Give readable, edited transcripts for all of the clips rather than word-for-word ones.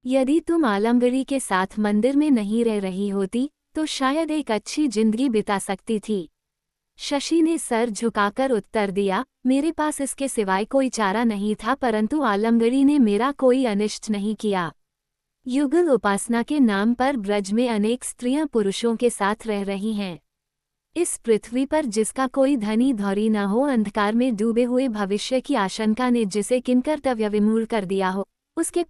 यदि तुम आलमगीर के साथ मंदिर में नहीं रह रही होती तो शायद एक अच्छी जिंदगी बिता सकती थी। शशि ने सर झुकाकर उत्तर दिया, मेरे पास इसके सिवाय कोई चारा नहीं था, परंतु आलमगीर ने मेरा कोई अनिष्ट नहीं किया। युगल उपासना के नाम पर ब्रज में अनेक स्त्रियां पुरुषों के साथ रह रही हैं। इस पृथ्वी पर जिसका कोई धनी धौरी न हो, अंधकार में डूबे हुए भविष्य की आशंका ने जिसे किंकर्तव्य विमूढ़ कर दिया हो, उसके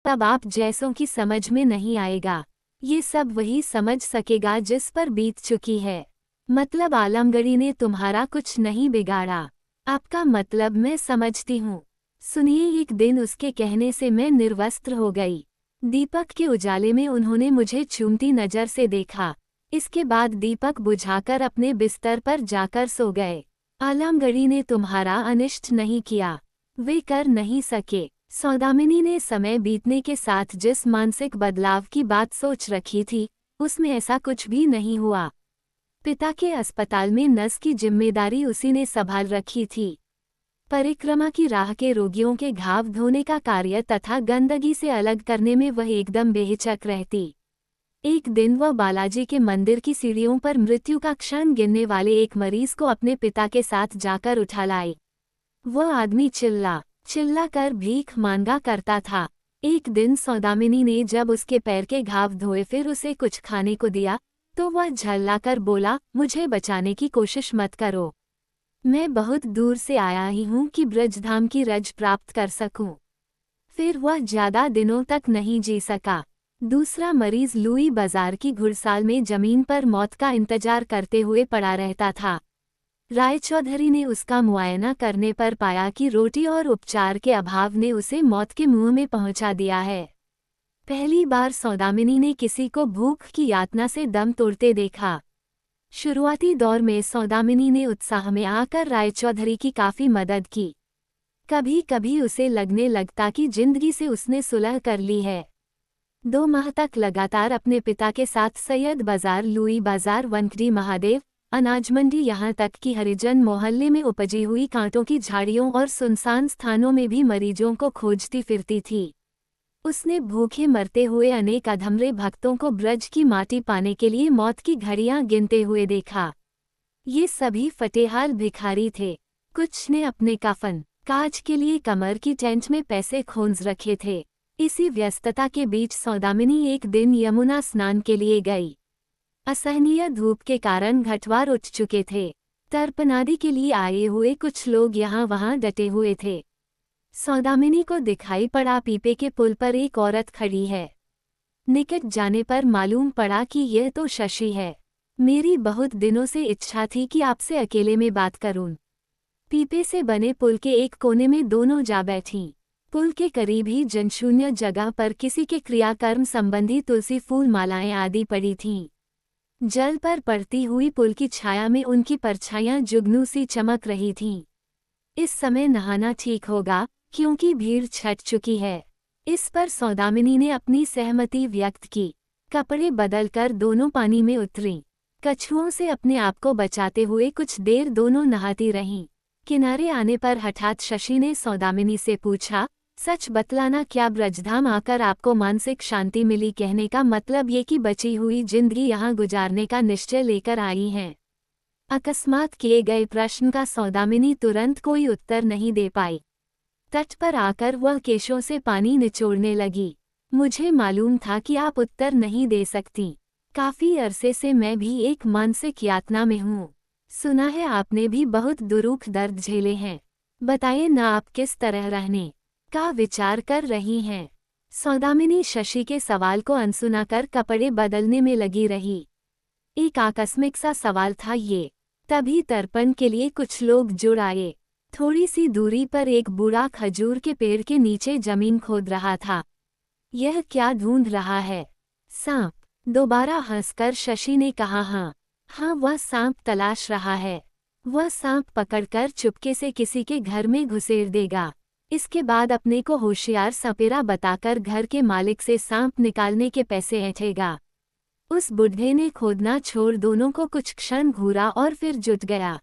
तब आप जैसों की समझ में नहीं आएगा। ये सब वही समझ सकेगा जिस पर बीत चुकी है। मतलब आलमगीर ने तुम्हारा कुछ नहीं बिगाड़ा। आपका मतलब मैं समझती हूँ। सुनिए, एक दिन उसके कहने से मैं निर्वस्त्र हो गई। दीपक के उजाले में उन्होंने मुझे चूमती नजर से देखा। इसके बाद दीपक बुझाकर अपने बिस्तर पर जाकर सो गए। आलमगीर ने तुम्हारा अनिष्ट नहीं किया, वे कर नहीं सके। सौदामिनी ने समय बीतने के साथ जिस मानसिक बदलाव की बात सोच रखी थी, उसमें ऐसा कुछ भी नहीं हुआ। पिता के अस्पताल में नर्स की जिम्मेदारी उसी ने संभाल रखी थी। परिक्रमा की राह के रोगियों के घाव धोने का कार्य तथा गंदगी से अलग करने में वह एकदम बेहिचक रहती। एक दिन वह बालाजी के मंदिर की सीढ़ियों पर मृत्यु का क्षण गिनने वाले एक मरीज को अपने पिता के साथ जाकर उठा लाई। वह आदमी चिल्ला कर भीख मांगा करता था। एक दिन सौदामिनी ने जब उसके पैर के घाव धोए फिर उसे कुछ खाने को दिया तो वह झल्लाकर बोला, मुझे बचाने की कोशिश मत करो, मैं बहुत दूर से आया ही हूँ कि ब्रजधाम की रज प्राप्त कर सकूं। फिर वह ज्यादा दिनों तक नहीं जी सका। दूसरा मरीज लुई बाजार की घुड़साल में जमीन पर मौत का इंतजार करते हुए पड़ा रहता था। रायचौधरी ने उसका मुआयना करने पर पाया कि रोटी और उपचार के अभाव ने उसे मौत के मुंह में पहुंचा दिया है। पहली बार सौदामिनी ने किसी को भूख की यातना से दम तोड़ते देखा। शुरुआती दौर में सौदामिनी ने उत्साह में आकर रायचौधरी की काफी मदद की। कभी कभी उसे लगने लगता कि जिंदगी से उसने सुलह कर ली है। 2 माह तक लगातार अपने पिता के साथ सैयद बाजार, लुई बाजार, वनखड़ी महादेव, अनाज मंडी, यहाँ तक कि हरिजन मोहल्ले में उपजी हुई कांटों की झाड़ियों और सुनसान स्थानों में भी मरीजों को खोजती फिरती थी। उसने भूखे मरते हुए अनेक अधमरे भक्तों को ब्रज की माटी पाने के लिए मौत की घड़ियां गिनते हुए देखा। ये सभी फटेहाल भिखारी थे। कुछ ने अपने कफन काज के लिए कमर की टेंट में पैसे खोंज रखे थे। इसी व्यस्तता के बीच सौदामिनी एक दिन यमुना स्नान के लिए गई। असहनीय धूप के कारण घटवार उठ चुके थे। तर्पणादि के लिए आए हुए कुछ लोग यहाँ वहाँ डटे हुए थे। सौदामिनी को दिखाई पड़ा पीपे के पुल पर एक औरत खड़ी है। निकट जाने पर मालूम पड़ा कि यह तो शशि है। मेरी बहुत दिनों से इच्छा थी कि आपसे अकेले में बात करूं। पीपे से बने पुल के एक कोने में दोनों जा बैठीं। पुल के करीब ही जनशून्य जगह पर किसी के क्रियाकर्म संबंधी तुलसी फूल मालाएं आदि पड़ी थीं। जल पर पड़ती हुई पुल की छाया में उनकी परछाइयां जुगनू सी चमक रही थीं। इस समय नहाना ठीक होगा क्योंकि भीड़ छट चुकी है। इस पर सौदामिनी ने अपनी सहमति व्यक्त की। कपड़े बदलकर दोनों पानी में उतरीं। कछुओं से अपने आप को बचाते हुए कुछ देर दोनों नहाती रहीं। किनारे आने पर हठात शशि ने सौदामिनी से पूछा, सच बतलाना, क्या ब्रजधाम आकर आपको मानसिक शांति मिली? कहने का मतलब ये कि बची हुई जिंदगी यहाँ गुजारने का निश्चय लेकर आई हैं। अकस्मात किए गए प्रश्न का सौदामिनी तुरंत कोई उत्तर नहीं दे पाई। तट पर आकर वह केशों से पानी निचोड़ने लगी। मुझे मालूम था कि आप उत्तर नहीं दे सकती। काफी अरसे से मैं भी एक मानसिक यातना में हूँ। सुना है आपने भी बहुत दुरूख दर्द झेले हैं। बताइए ना, आप किस तरह रहने का विचार कर रही हैं? सौदामिनी शशि के सवाल को अनसुना कर कपड़े बदलने में लगी रही। एक आकस्मिक सा सवाल था ये। तभी तर्पण के लिए कुछ लोग जुड़ आए। थोड़ी सी दूरी पर एक बूढ़ा खजूर के पेड़ के नीचे जमीन खोद रहा था। यह क्या ढूंढ रहा है? सांप। दोबारा हंसकर शशि ने कहा, हाँ, वह सांप तलाश रहा है। वह सांप पकड़कर चुपके से किसी के घर में घुसेड़ देगा। इसके बाद अपने को होशियार सपेरा बताकर घर के मालिक से सांप निकालने के पैसे ऐंठेगा। उस बुढ़े ने खोदना छोड़ दोनों को कुछ क्षण घूरा और फिर जुट गया।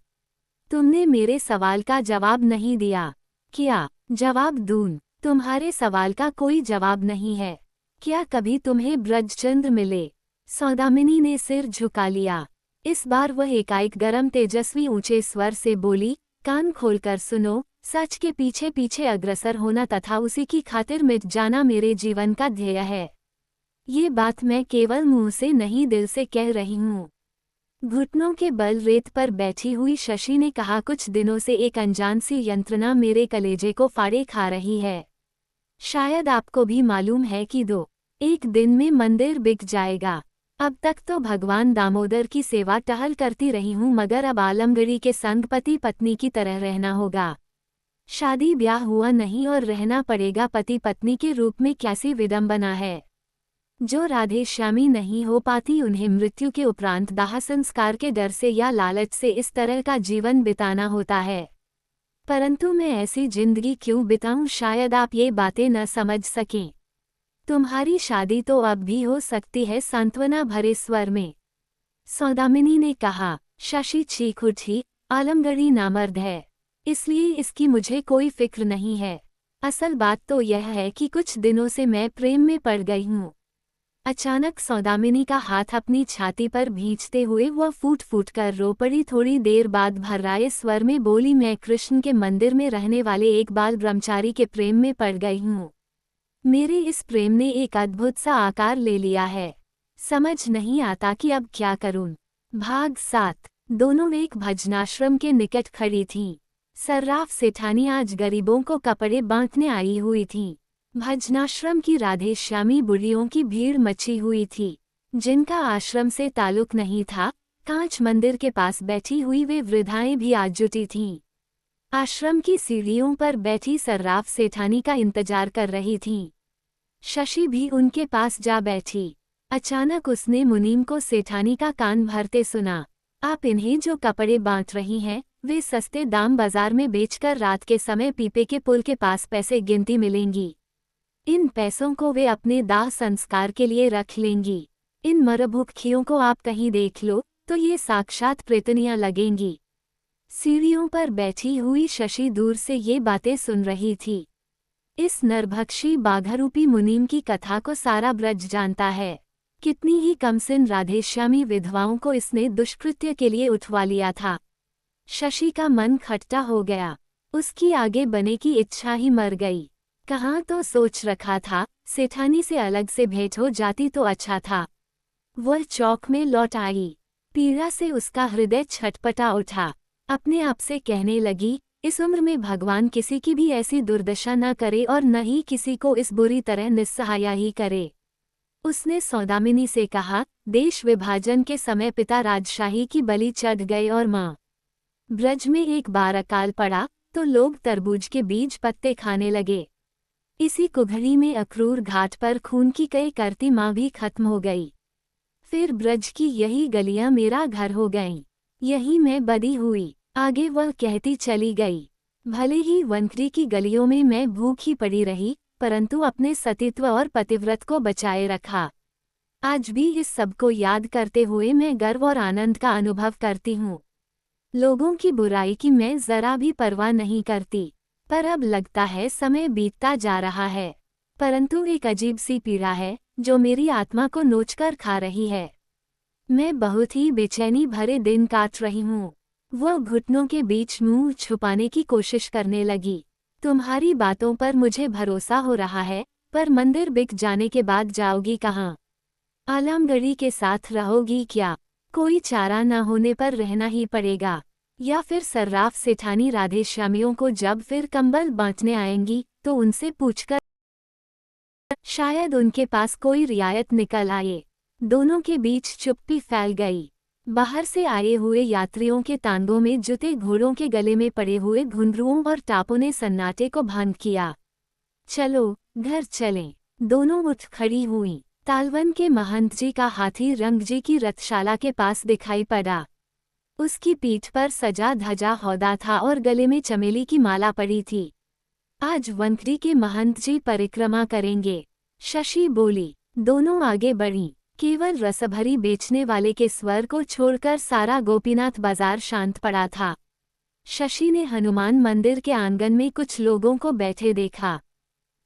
तुमने मेरे सवाल का जवाब नहीं दिया। क्या? जवाब दूं? तुम्हारे सवाल का कोई जवाब नहीं है। क्या कभी तुम्हें ब्रजचंद्र मिले? सौदामिनी ने सिर झुका लिया। इस बार वह एकाएक गरम तेजस्वी ऊंचे स्वर से बोली, कान खोलकर सुनो, सच के पीछे पीछे अग्रसर होना तथा उसी की खातिर मिट जाना मेरे जीवन का ध्येय है। ये बात मैं केवल मुंह से नहीं दिल से कह रही हूँ। घुटनों के बल रेत पर बैठी हुई शशि ने कहा, कुछ दिनों से एक अनजान सी यंत्रणा मेरे कलेजे को फाड़े खा रही है। शायद आपको भी मालूम है कि एक दिन में मंदिर बिक जाएगा। अब तक तो भगवान दामोदर की सेवा टहल करती रही हूँ, मगर अब आलमगीरी के संग पति पत्नी की तरह रहना होगा। शादी ब्याह हुआ नहीं और रहना पड़ेगा पति पत्नी के रूप में। कैसी विडंबना है। जो राधे श्यामी नहीं हो पाती, उन्हें मृत्यु के उपरांत दाह संस्कार के डर से या लालच से इस तरह का जीवन बिताना होता है। परंतु मैं ऐसी जिंदगी क्यों बिताऊं? शायद आप ये बातें न समझ सकें। तुम्हारी शादी तो अब भी हो सकती है, सांत्वना भरे स्वर में सौदामिनी ने कहा। शशि चीख उठी, आलमगीरी नामर्द है, इसलिए इसकी मुझे कोई फिक्र नहीं है। असल बात तो यह है कि कुछ दिनों से मैं प्रेम में पड़ गई हूँ। अचानक सौदामिनी का हाथ अपनी छाती पर भींचते हुए वह फूट फूट कर रो पड़ी। थोड़ी देर बाद भर्राए स्वर में बोली, मैं कृष्ण के मंदिर में रहने वाले एक बाल ब्रह्मचारी के प्रेम में पड़ गई हूँ। मेरे इस प्रेम ने एक अद्भुत सा आकार ले लिया है। समझ नहीं आता कि अब क्या करूं। भाग 7। दोनों एक भजनाश्रम के निकट खड़ी थीं। सर्राफ सेठानी आज गरीबों को कपड़े बांटने आई हुई थीं। भजनाश्रम की राधे श्यामी बुढ़ियों की भीड़ मची हुई थी, जिनका आश्रम से ताल्लुक नहीं था। कांच मंदिर के पास बैठी हुई वे वृद्धाएं भी आज जुटी थीं। आश्रम की सीढ़ियों पर बैठी सर्राफ सेठानी का इंतजार कर रही थीं। शशि भी उनके पास जा बैठी। अचानक उसने मुनीम को सेठानी का कान भरते सुना। आप इन्हें जो कपड़े बांट रही हैं, वे सस्ते दाम बाजार में बेचकर रात के समय पीपे के पुल के पास पैसे गिनती मिलेंगी। इन पैसों को वे अपने दाह संस्कार के लिए रख लेंगी। इन मरभुखियों को आप कहीं देख लो तो ये साक्षात प्रेतनियां लगेंगी। सीढ़ियों पर बैठी हुई शशि दूर से ये बातें सुन रही थी। इस नरभक्षी बाघरूपी मुनीम की कथा को सारा ब्रज जानता है। कितनी ही कमसिन राधेश्यामी विधवाओं को इसने दुष्कृत्य के लिए उठवा लिया था। शशि का मन खट्टा हो गया। उसकी आगे बढ़ने की इच्छा ही मर गई। कहाँ तो सोच रखा था, सेठानी से अलग से भेंट हो जाती तो अच्छा था। वह चौक में लौट आई। पीड़ा से उसका हृदय छटपटा उठा। अपने आप से कहने लगी, इस उम्र में भगवान किसी की भी ऐसी दुर्दशा न करे और न ही किसी को इस बुरी तरह निस्सहाया ही करे। उसने सौदामिनी से कहा, देश विभाजन के समय पिता राजशाही की बलि चढ़ गए और माँ ब्रज में एक बार अकाल पड़ा तो लोग तरबूज के बीज पत्ते खाने लगे। इसी कुघड़ी में अक्रूर घाट पर खून की कई करती माँ भी खत्म हो गई। फिर ब्रज की यही गलियां मेरा घर हो गईं। यही मैं बदी हुई। आगे वह कहती चली गई। भले ही वनकरी की गलियों में मैं भूखी पड़ी रही, परंतु अपने सतीत्व और पतिव्रत को बचाए रखा। आज भी इस सब को याद करते हुए मैं गर्व और आनंद का अनुभव करती हूँ। लोगों की बुराई की मैं जरा भी परवाह नहीं करती। पर अब लगता है समय बीतता जा रहा है, परंतु एक अजीब सी पीड़ा है जो मेरी आत्मा को नोचकर खा रही है। मैं बहुत ही बेचैनी भरे दिन काट रही हूँ। वह घुटनों के बीच मुंह छुपाने की कोशिश करने लगी। तुम्हारी बातों पर मुझे भरोसा हो रहा है, पर मंदिर बिक जाने के बाद जाओगी कहाँ? आलमगीरी के साथ रहोगी क्या? कोई चारा न होने पर रहना ही पड़ेगा, या फिर सर्राफ सेठानी राधेश्यामियों को जब फिर कंबल बांटने आएंगी तो उनसे पूछकर शायद उनके पास कोई रियायत निकल आए। दोनों के बीच चुप्पी फैल गई। बाहर से आए हुए यात्रियों के तांगों में जुते घोड़ों के गले में पड़े हुए घुंघरुओं और टापों ने सन्नाटे को भंग किया। चलो घर चलें। दोनों उठ खड़ी हुईं। तालवन के महंत जी का हाथी रंग जी की रथशाला के पास दिखाई पड़ा। उसकी पीठ पर सजा धजा हौदा था और गले में चमेली की माला पड़ी थी। आज वनकरी के महंत जी परिक्रमा करेंगे, शशि बोली। दोनों आगे बढ़ीं। केवल रसभरी बेचने वाले के स्वर को छोड़कर सारा गोपीनाथ बाजार शांत पड़ा था। शशि ने हनुमान मंदिर के आंगन में कुछ लोगों को बैठे देखा।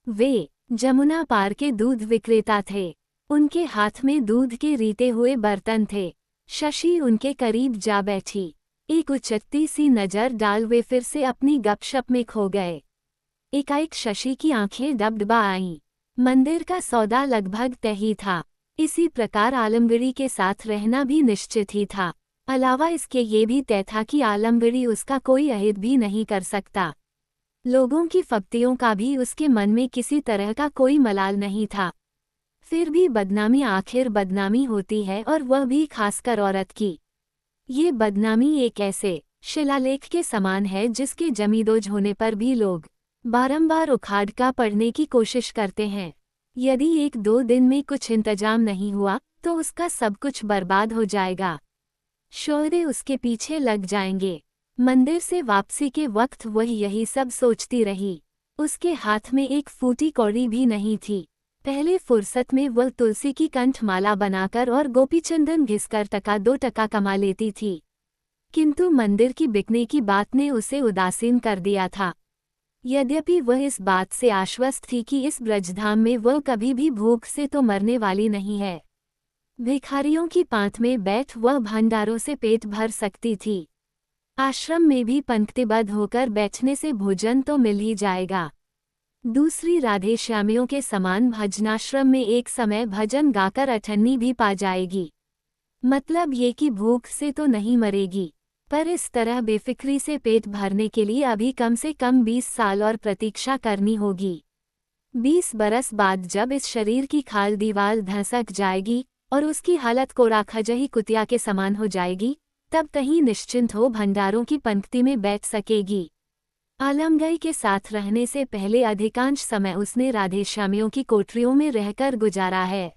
वे जमुना पार के दूध विक्रेता थे। उनके हाथ में दूध के रीते हुए बर्तन थे। शशि उनके करीब जा बैठी। एक उचटती सी नजर डाल वे फिर से अपनी गपशप में खो गए। एकाएक शशि की आंखें डबडबा आईं। मंदिर का सौदा लगभग तय ही था। इसी प्रकार आलमगीरी के साथ रहना भी निश्चित ही था। अलावा इसके ये भी तय था कि आलमगीरी उसका कोई अहित भी नहीं कर सकता। लोगों की फक्तियों का भी उसके मन में किसी तरह का कोई मलाल नहीं था। फिर भी बदनामी आखिर बदनामी होती है, और वह भी खासकर औरत की। ये बदनामी एक ऐसे शिलालेख के समान है जिसके जमींदोज होने पर भी लोग बारंबार उखाड़ का पढ़ने की कोशिश करते हैं। यदि 1-2 दिन में कुछ इंतजाम नहीं हुआ तो उसका सब कुछ बर्बाद हो जाएगा। शोहरे उसके पीछे लग जाएंगे। मंदिर से वापसी के वक्त वह यही सब सोचती रही। उसके हाथ में एक फूटी कौड़ी भी नहीं थी। पहले फुर्सत में वह तुलसी की कंठमाला बनाकर और गोपीचंदन घिसकर 1-2 टका कमा लेती थी, किंतु मंदिर की बिकने की बात ने उसे उदासीन कर दिया था। यद्यपि वह इस बात से आश्वस्त थी कि इस ब्रजधाम में वह कभी भी भूख से तो मरने वाली नहीं है। भिखारियों की पांत में बैठ वह भंडारों से पेट भर सकती थी। आश्रम में भी पंक्तिबद्ध होकर बैठने से भोजन तो मिल ही जाएगा। दूसरी राधेश्यामियों के समान भजनाश्रम में एक समय भजन गाकर अठन्नी भी पा जाएगी। मतलब ये कि भूख से तो नहीं मरेगी, पर इस तरह बेफिक्री से पेट भरने के लिए अभी कम से कम 20 साल और प्रतीक्षा करनी होगी। 20 बरस बाद जब इस शरीर की खाल दीवाल धंसक जाएगी और उसकी हालत कोराखजही कुतिया के समान हो जाएगी, तब कहीं निश्चिंत हो भंडारों की पंक्ति में बैठ सकेगी। आलमगीर के साथ रहने से पहले अधिकांश समय उसने राधेश्यामियों की कोठरियों में रहकर गुजारा है।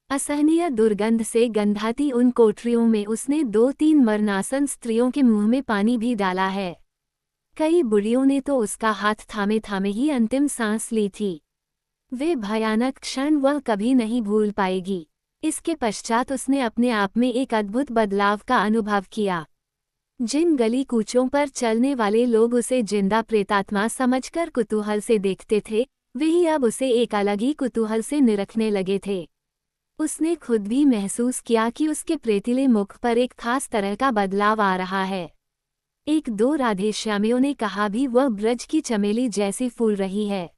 असहनीय दुर्गंध से गंधाती उन कोठरियों में उसने 2-3 मरणासन स्त्रियों के मुंह में पानी भी डाला है। कई बुढ़ियों ने तो उसका हाथ थामे थामे ही अंतिम सांस ली थी। वे भयानक क्षण वह कभी नहीं भूल पाएगी। इसके पश्चात उसने अपने आप में एक अद्भुत बदलाव का अनुभव किया। जिन गली कूचों पर चलने वाले लोग उसे जिंदा प्रेतात्मा समझकर कुतूहल से देखते थे, वही अब उसे एक अलग ही कुतूहल से निरखने लगे थे। उसने खुद भी महसूस किया कि उसके प्रेतीले मुख पर एक खास तरह का बदलाव आ रहा है। 1-2 राधेश्यामियों ने कहा भी वह ब्रज की चमेली जैसी फूल रही है।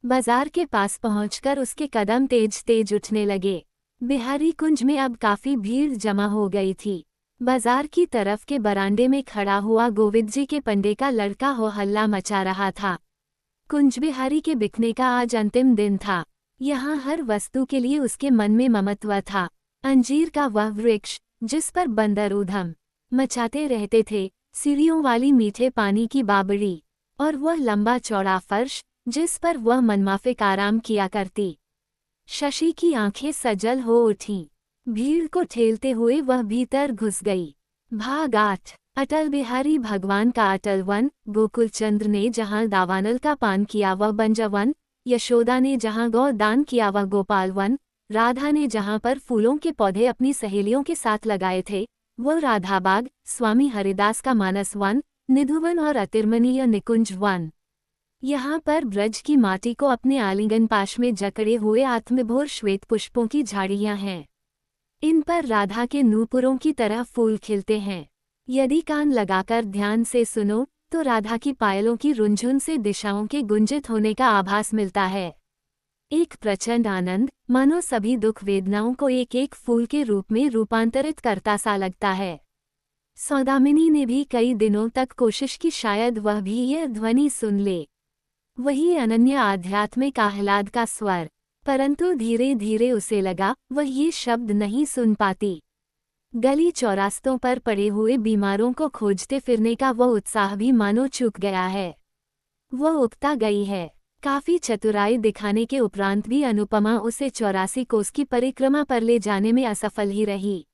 बाजार के पास पहुंचकर उसके कदम तेज तेज उठने लगे। बिहारी कुंज में अब काफी भीड़ जमा हो गई थी। बाजार की तरफ के बरांडे में खड़ा हुआ गोविंद जी के पंडे का लड़का हो हल्ला मचा रहा था। कुंज बिहारी के बिकने का आज अंतिम दिन था। यहाँ हर वस्तु के लिए उसके मन में ममत्व था। अंजीर का वह वृक्ष जिस पर बंदर ऊधम मचाते रहते थे, सीढ़ियों वाली मीठे पानी की बाबड़ी, और वह लंबा चौड़ा फर्श जिस पर वह मनमाफिक आराम किया करती। शशि की आंखें सजल हो उठीं। भीड़ को ठेलते हुए वह भीतर घुस गई। भाग 8। अटल बिहारी भगवान का अटल वन। गोकुल चंद्र ने जहाँ दावानल का पान किया वह बंजवन। यशोदा ने जहाँ गौ दान किया वह गोपाल वन। राधा ने जहाँ पर फूलों के पौधे अपनी सहेलियों के साथ लगाए थे वह राधाबाग। स्वामी हरिदास का मानस वन, निधुवन और अतिरमनीय निकुंज वन। यहाँ पर ब्रज की माटी को अपने आलिंगन पाश में जकड़े हुए आत्मभोर श्वेत पुष्पों की झाड़ियाँ हैं। इन पर राधा के नूपुरों की तरह फूल खिलते हैं। यदि कान लगाकर ध्यान से सुनो तो राधा की पायलों की रुंझुन से दिशाओं के गुंजित होने का आभास मिलता है। एक प्रचंड आनंद मानो सभी दुख वेदनाओं को एक एक फूल के रूप में रूपांतरित करता सा लगता है। सौदामिनी ने भी कई दिनों तक कोशिश की शायद वह भी यह ध्वनि सुन ले, वही अनन्य आध्यात्मिक आह्लाद का स्वर, परंतु धीरे धीरे उसे लगा वह ये शब्द नहीं सुन पाती। गली चौरास्तों पर पड़े हुए बीमारों को खोजते फिरने का वह उत्साह भी मानो चूक गया है। वह उकता गई है। काफी चतुराई दिखाने के उपरांत भी अनुपमा उसे 84 कोस की परिक्रमा पर ले जाने में असफल ही रही।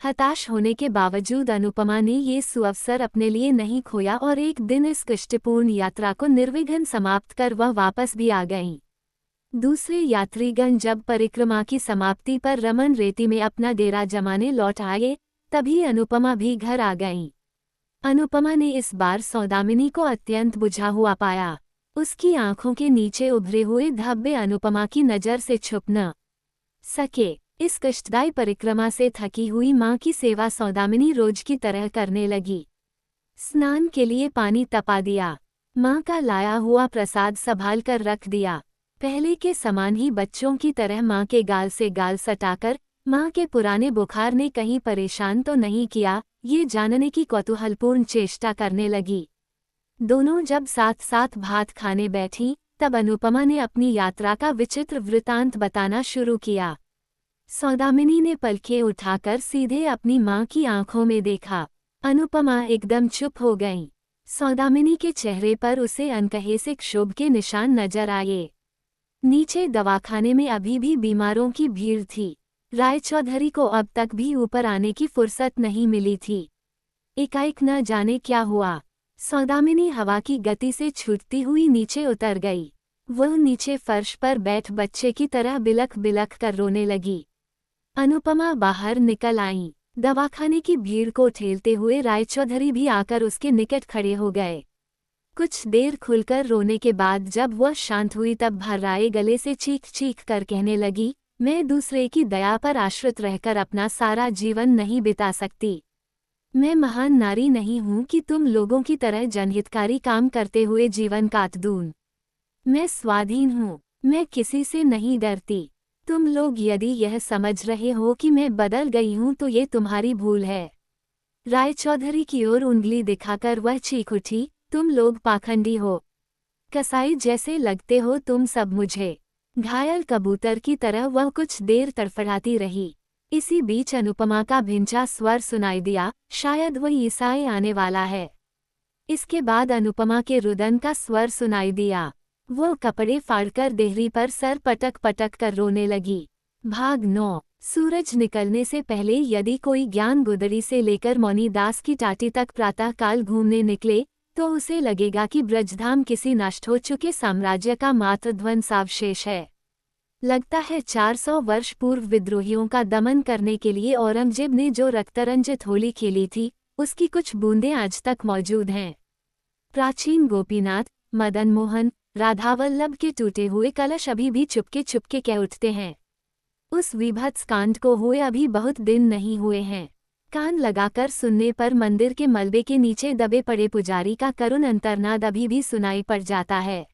हताश होने के बावजूद अनुपमा ने ये सुअवसर अपने लिए नहीं खोया और एक दिन इस कष्टपूर्ण यात्रा को निर्विघ्न समाप्त कर वह वापस भी आ गईं। दूसरे यात्रीगण जब परिक्रमा की समाप्ति पर रमन रेती में अपना डेरा जमाने लौट आए, तभी अनुपमा भी घर आ गईं। अनुपमा ने इस बार सौदामिनी को अत्यंत बुझा हुआ पाया। उसकी आंखों के नीचे उभरे हुए धब्बे अनुपमा की नज़र से छुप न सके। इस कष्टदायी परिक्रमा से थकी हुई माँ की सेवा सौदामिनी रोज की तरह करने लगी। स्नान के लिए पानी तपा दिया, माँ का लाया हुआ प्रसाद संभाल कर रख दिया। पहले के समान ही बच्चों की तरह माँ के गाल से गाल सटाकर माँ के पुराने बुखार ने कहीं परेशान तो नहीं किया, ये जानने की कौतूहलपूर्ण चेष्टा करने लगी। दोनों जब साथ साथ भात खाने बैठीं, तब अनुपमा ने अपनी यात्रा का विचित्र वृतांत बताना शुरू किया। सौदामिनी ने पलकें उठाकर सीधे अपनी माँ की आंखों में देखा। अनुपमा एकदम चुप हो गईं। सौदामिनी के चेहरे पर उसे अनकहे से क्षोभ के निशान नजर आए। नीचे दवाखाने में अभी भी बीमारों की भीड़ थी। रायचौधरी को अब तक भी ऊपर आने की फुर्सत नहीं मिली थी। एकाएक न जाने क्या हुआ, सौदामिनी हवा की गति से छूटती हुई नीचे उतर गई। वह नीचे फर्श पर बैठ बच्चे की तरह बिलख बिलख कर रोने लगी। अनुपमा बाहर निकल आईं। दवाखाने की भीड़ को ठेलते हुए रायचौधरी भी आकर उसके निकट खड़े हो गए। कुछ देर खुलकर रोने के बाद जब वह शांत हुई तब भर्राए गले से चीख चीख कर कहने लगी, मैं दूसरे की दया पर आश्रित रहकर अपना सारा जीवन नहीं बिता सकती। मैं महान नारी नहीं हूँ कि तुम लोगों की तरह जनहितकारी काम करते हुए जीवन काट दूँ। मैं स्वाधीन हूँ, मैं किसी से नहीं डरती। तुम लोग यदि यह समझ रहे हो कि मैं बदल गई हूँ तो ये तुम्हारी भूल है। रायचौधरी की ओर उंगली दिखाकर वह चीख उठी, तुम लोग पाखंडी हो, कसाई जैसे लगते हो तुम सब मुझे। घायल कबूतर की तरह वह कुछ देर तड़फड़ाती रही। इसी बीच अनुपमा का भिंचा स्वर सुनाई दिया, शायद वह ईसाई आने वाला है। इसके बाद अनुपमा के रुदन का स्वर सुनाई दिया। वो कपड़े फाड़कर देहरी पर सर पटक पटक कर रोने लगी। भाग 9। सूरज निकलने से पहले यदि कोई ज्ञान गुदड़ी से लेकर मौनी दास की टाटी तक प्रातःकाल घूमने निकले तो उसे लगेगा कि ब्रजधाम किसी नष्ट हो चुके साम्राज्य का मात्र ध्वंसावशेष है। लगता है 400 वर्ष पूर्व विद्रोहियों का दमन करने के लिए औरंगजेब ने जो रक्तरंजित होली खेली थी, उसकी कुछ बूंदें आज तक मौजूद हैं। प्राचीन गोपीनाथ, मदन मोहन, राधावल्लभ के टूटे हुए कलश अभी भी चुपके चुपके कह उठते हैं। उस विभत्स कांड को हुए अभी बहुत दिन नहीं हुए हैं। कान लगाकर सुनने पर मंदिर के मलबे के नीचे दबे पड़े पुजारी का करुण अंतर्नाद अभी भी सुनाई पड़ जाता है।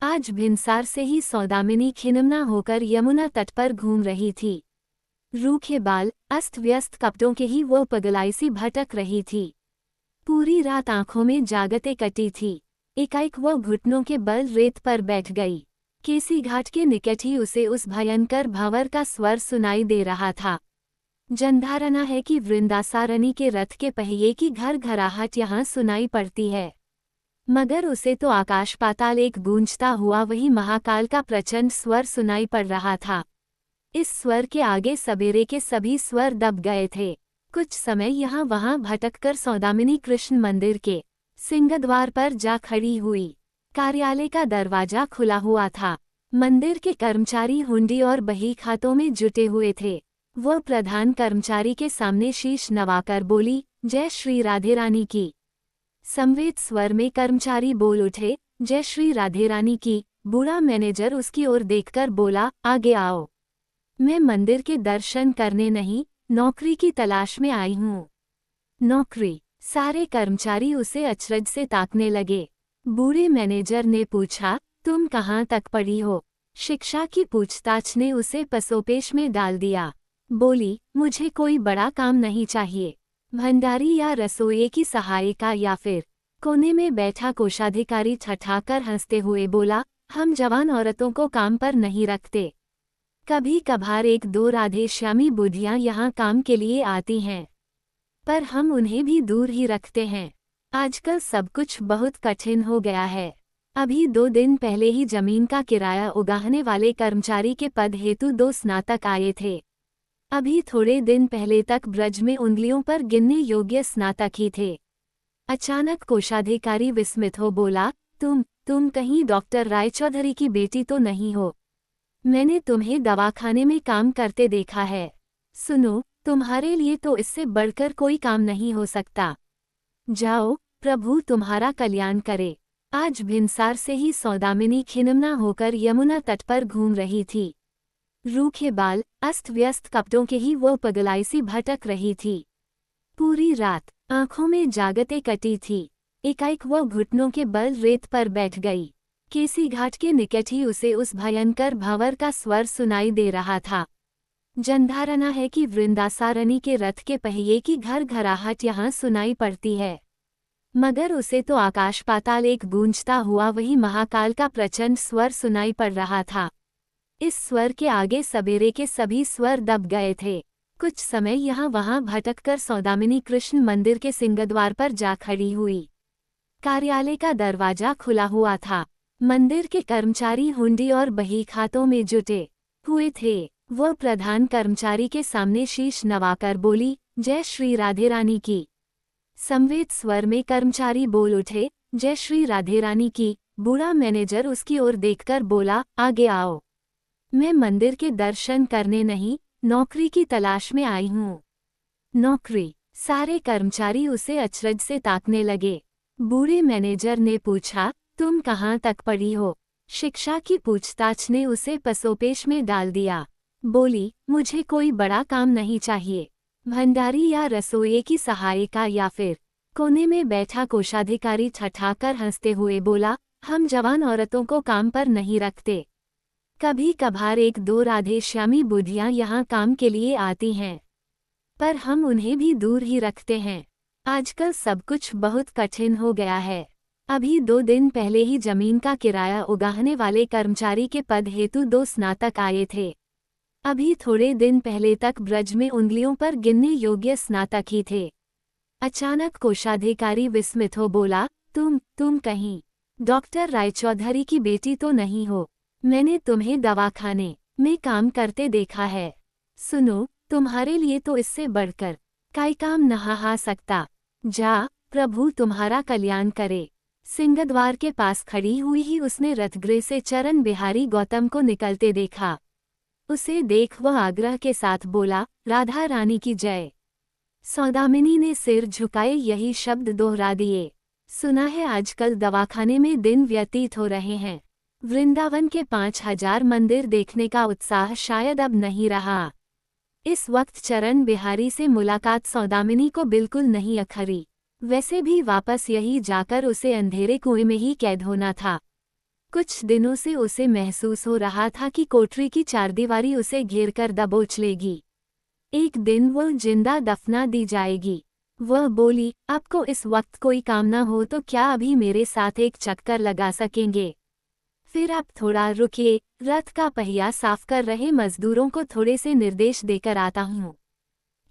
आज भिनसार से ही सौदामिनी खिनमना होकर यमुना तट पर घूम रही थी। रूखे बाल, अस्त व्यस्त कपड़ों के ही वो पगलाई सी भटक रही थी। पूरी रात आंखों में जागते कटी थी। एकाएक वो घुटनों के बल रेत पर बैठ गई। केसी घाट के निकट ही उसे उस भयंकर भंवर का स्वर सुनाई दे रहा था। जनधारणा है कि वृंदासारणी के रथ के पहिए की घर घराहट यहाँ सुनाई पड़ती है, मगर उसे तो आकाश पाताल एक गूंजता हुआ वही महाकाल का प्रचंड स्वर सुनाई पड़ रहा था। इस स्वर के आगे सबेरे के सभी स्वर दब गए थे। कुछ समय यहाँ वहाँ भटककर सौदामिनी कृष्ण मंदिर के सिंहद्वार पर जा खड़ी हुई। कार्यालय का दरवाजा खुला हुआ था। मंदिर के कर्मचारी हुंडी और बही खातों में जुटे हुए थे। वह प्रधान कर्मचारी के सामने शीश नवाकर बोली, जय श्री राधे रानी की। संवेद स्वर में कर्मचारी बोल उठे, जय श्री राधे रानी की। बूढ़ा मैनेजर उसकी ओर देखकर बोला, आगे आओ। मैं मंदिर के दर्शन करने नहीं, नौकरी की तलाश में आई हूँ। नौकरी? सारे कर्मचारी उसे अचरज से ताकने लगे। बूढ़े मैनेजर ने पूछा, तुम कहाँ तक पढ़ी हो? शिक्षा की पूछताछ ने उसे पसोपेश में डाल दिया। बोली, मुझे कोई बड़ा काम नहीं चाहिए। भंडारी या रसोइये की सहायिका या फिर। कोने में बैठा कोषाधिकारी ठठाकर हंसते हुए बोला, हम जवान औरतों को काम पर नहीं रखते। कभी कभार एक दो राधेश्यामी बुढ़ियाँ यहाँ काम के लिए आती हैं, पर हम उन्हें भी दूर ही रखते हैं। आजकल सब कुछ बहुत कठिन हो गया है। अभी 2 दिन पहले ही जमीन का किराया उगाहने वाले कर्मचारी के पद हेतु 2 स्नातक आए थे। अभी थोड़े दिन पहले तक ब्रज में उंगलियों पर गिनने योग्य स्नातक ही थे। अचानक कोषाधिकारी विस्मित हो बोला, तुम कहीं डॉक्टर रायचौधरी की बेटी तो नहीं हो? मैंने तुम्हें दवाखाने में काम करते देखा है। सुनो, तुम्हारे लिए तो इससे बढ़कर कोई काम नहीं हो सकता। जाओ, प्रभु तुम्हारा कल्याण करे। आज भिनसार से ही सौदामिनी खिनमना होकर यमुना तट पर घूम रही थी। रूखे बाल, अस्त व्यस्त कपड़ों के ही वो पगलाई सी भटक रही थी। पूरी रात आंखों में जागते कटी थी। एकाएक वो घुटनों के बल रेत पर बैठ गई। केसी घाट के निकट ही उसे उस भयंकर भंवर का स्वर सुनाई दे रहा था। जनधारणा है कि वृंदासारणी के रथ के पहिए की घर घराहट यहाँ सुनाई पड़ती है, मगर उसे तो आकाश पाताल एक गूंजता हुआ वही महाकाल का प्रचंड स्वर सुनाई पड़ रहा था। इस स्वर के आगे सवेरे के सभी स्वर दब गए थे। कुछ समय यहाँ वहाँ भटककर सौदामिनी कृष्ण मंदिर के सिंहद्वार पर जा खड़ी हुई। कार्यालय का दरवाजा खुला हुआ था। मंदिर के कर्मचारी हुंडी और बही खातों में जुटे हुए थे। वह प्रधान कर्मचारी के सामने शीश नवाकर बोली, जय श्री राधे रानी की। संवेद स्वर में कर्मचारी बोल उठे, जय श्री राधे रानी की। बूढ़ा मैनेजर उसकी ओर देखकर बोला, आगे आओ। मैं मंदिर के दर्शन करने नहीं, नौकरी की तलाश में आई हूँ। नौकरी? सारे कर्मचारी उसे अचरज से ताकने लगे। बूढ़े मैनेजर ने पूछा, तुम कहाँ तक पढ़ी हो? शिक्षा की पूछताछ ने उसे पसोपेश में डाल दिया। बोली, मुझे कोई बड़ा काम नहीं चाहिए। भंडारी या रसोइये की सहायिका या फिर। कोने में बैठा कोषाधिकारी ठठाकर हंसते हुए बोला, हम जवान औरतों को काम पर नहीं रखते। कभी कभार एक दो राधे श्यामी बुढ़ियाँ यहाँ काम के लिए आती हैं, पर हम उन्हें भी दूर ही रखते हैं। आजकल सब कुछ बहुत कठिन हो गया है। अभी 2 दिन पहले ही जमीन का किराया उगाहने वाले कर्मचारी के पद हेतु 2 स्नातक आए थे। अभी थोड़े दिन पहले तक ब्रज में उंगलियों पर गिनने योग्य स्नातक ही थे। अचानक कोषाधिकारी विस्मित हो बोला, तुम कहीं डॉक्टर रायचौधरी की बेटी तो नहीं हो? मैंने तुम्हें दवाखाने में काम करते देखा है। सुनो, तुम्हारे लिए तो इससे बढ़कर कोई काम नहीं आ सकता। जा, प्रभु तुम्हारा कल्याण करे। सिंहद्वार के पास खड़ी हुई ही उसने रथगृह से चरण बिहारी गौतम को निकलते देखा। उसे देख वह आग्रह के साथ बोला, राधा रानी की जय। सौदामिनी ने सिर झुकाए यही शब्द दोहरा दिए। सुना है आजकल दवाखाने में दिन व्यतीत हो रहे हैं। वृंदावन के 5000 मंदिर देखने का उत्साह शायद अब नहीं रहा। इस वक्त चरण बिहारी से मुलाकात सौदामिनी को बिल्कुल नहीं अखरी। वैसे भी वापस यही जाकर उसे अंधेरे कुएं में ही कैद होना था। कुछ दिनों से उसे महसूस हो रहा था कि कोठरी की चारदीवारी उसे घेरकर दबोच लेगी। एक दिन वह जिंदा दफना दी जाएगी। वह बोली, आपको इस वक्त कोई काम न हो तो क्या अभी मेरे साथ एक चक्कर लगा सकेंगे? फिर आप थोड़ा रुकिए, रथ का पहिया साफ कर रहे मजदूरों को थोड़े से निर्देश देकर आता हूँ।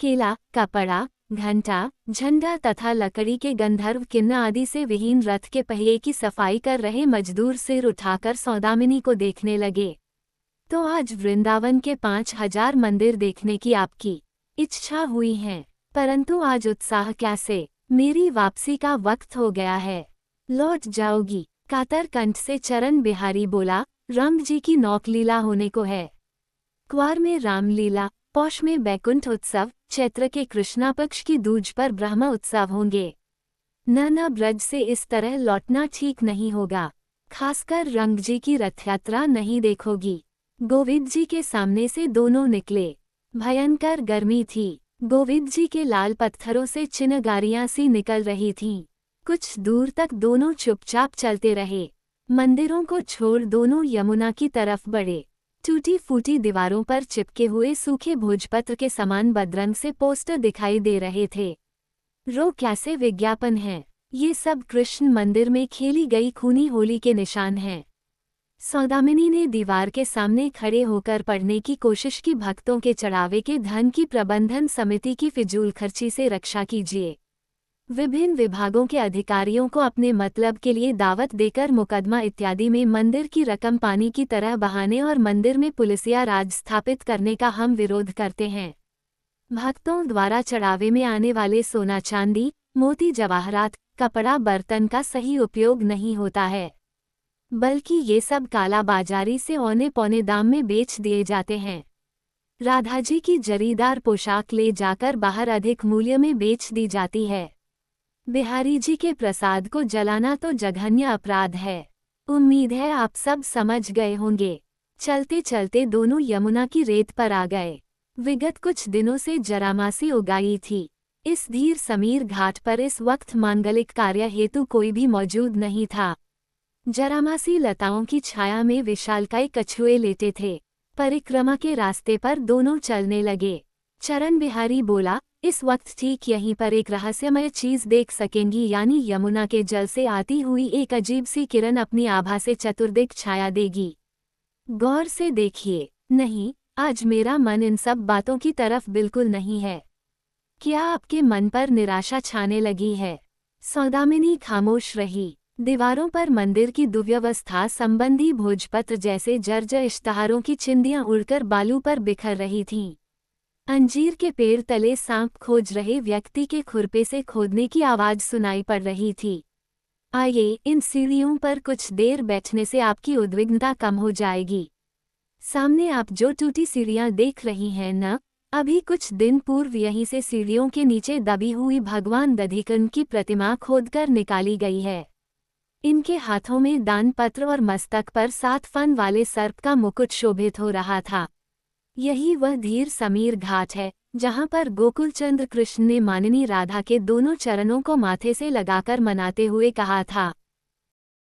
केला, कपड़ा, घंटा, झंडा तथा लकड़ी के गंधर्व किन्न आदि से विहीन रथ के पहिए की सफाई कर रहे मजदूर सिर उठाकर सौदामिनी को देखने लगे। तो आज वृंदावन के 5000 मंदिर देखने की आपकी इच्छा हुई है, परंतु आज उत्साह कैसे? मेरी वापसी का वक्त हो गया है। लौट जाओगी? कातर कंठ से चरण बिहारी बोला, रंग जी की नौकलीला होने को है। क्वार में रामलीला, पौष में बैकुंठ उत्सव, चैत्र के कृष्णा पक्ष की दूज पर ब्रह्म उत्सव होंगे। न ब्रज से इस तरह लौटना ठीक नहीं होगा। खासकर रंग जी की रथयात्रा नहीं देखोगी। गोविंद जी के सामने से दोनों निकले। भयंकर गर्मी थी। गोविंद जी के लाल पत्थरों से चिनगारियां सी निकल रही थीं। कुछ दूर तक दोनों चुपचाप चलते रहे। मंदिरों को छोड़ दोनों यमुना की तरफ बढ़े। टूटी फूटी दीवारों पर चिपके हुए सूखे भोजपत्र के समान बदरंग से पोस्टर दिखाई दे रहे थे। कैसे विज्ञापन हैं? ये सब कृष्ण मंदिर में खेली गई खूनी होली के निशान हैं। सौदामिनी ने दीवार के सामने खड़े होकर पढ़ने की कोशिश की। भक्तों के चढ़ावे के धन की प्रबंधन समिति की फिजूल खर्ची से रक्षा कीजिए। विभिन्न विभागों के अधिकारियों को अपने मतलब के लिए दावत देकर मुकदमा इत्यादि में मंदिर की रकम पानी की तरह बहाने और मंदिर में पुलिसिया राज स्थापित करने का हम विरोध करते हैं। भक्तों द्वारा चढ़ावे में आने वाले सोना चांदी, मोती जवाहरात, कपड़ा बर्तन का सही उपयोग नहीं होता है, बल्कि ये सब काला बाजारी से औने पौने दाम में बेच दिए जाते हैं। राधाजी की जरीदार पोशाक ले जाकर बाहर अधिक मूल्य में बेच दी जाती है। बिहारी जी के प्रसाद को जलाना तो जघन्य अपराध है। उम्मीद है आप सब समझ गए होंगे। चलते चलते दोनों यमुना की रेत पर आ गए। विगत कुछ दिनों से जरामासी उगाई थी। इस धीर समीर घाट पर इस वक्त मांगलिक कार्य हेतु कोई भी मौजूद नहीं था। जरामासी लताओं की छाया में विशालकाय कछुए लेटे थे। परिक्रमा के रास्ते पर दोनों चलने लगे। चरण बिहारी बोला, इस वक्त ठीक यहीं पर एक रहस्यमय चीज देख सकेंगी, यानी यमुना के जल से आती हुई एक अजीब सी किरण अपनी आभा से चतुर्दिक छाया देगी। गौर से देखिए। नहीं, आज मेरा मन इन सब बातों की तरफ बिल्कुल नहीं है। क्या आपके मन पर निराशा छाने लगी है? सौदामिनी खामोश रही। दीवारों पर मंदिर की दुर्व्यवस्था संबंधी भोजपत्र जैसे जर्जर इश्तहारों की चिंदियां उड़कर बालू पर बिखर रही थीं। अंजीर के पेड़ तले सांप खोज रहे व्यक्ति के खुरपे से खोदने की आवाज सुनाई पड़ रही थी। आइए, इन सीढ़ियों पर कुछ देर बैठने से आपकी उद्विग्नता कम हो जाएगी। सामने आप जो टूटी सीढ़ियां देख रही हैं न, अभी कुछ दिन पूर्व यहीं से सीढ़ियों के नीचे दबी हुई भगवान दधिकन की प्रतिमा खोदकर निकाली गई है। इनके हाथों में दान पत्र और मस्तक पर 7 फन वाले सर्प का मुकुट शोभित हो रहा था। यही वह धीर समीर घाट है, जहां पर गोकुलचंद्र कृष्ण ने माननी राधा के दोनों चरणों को माथे से लगाकर मनाते हुए कहा था,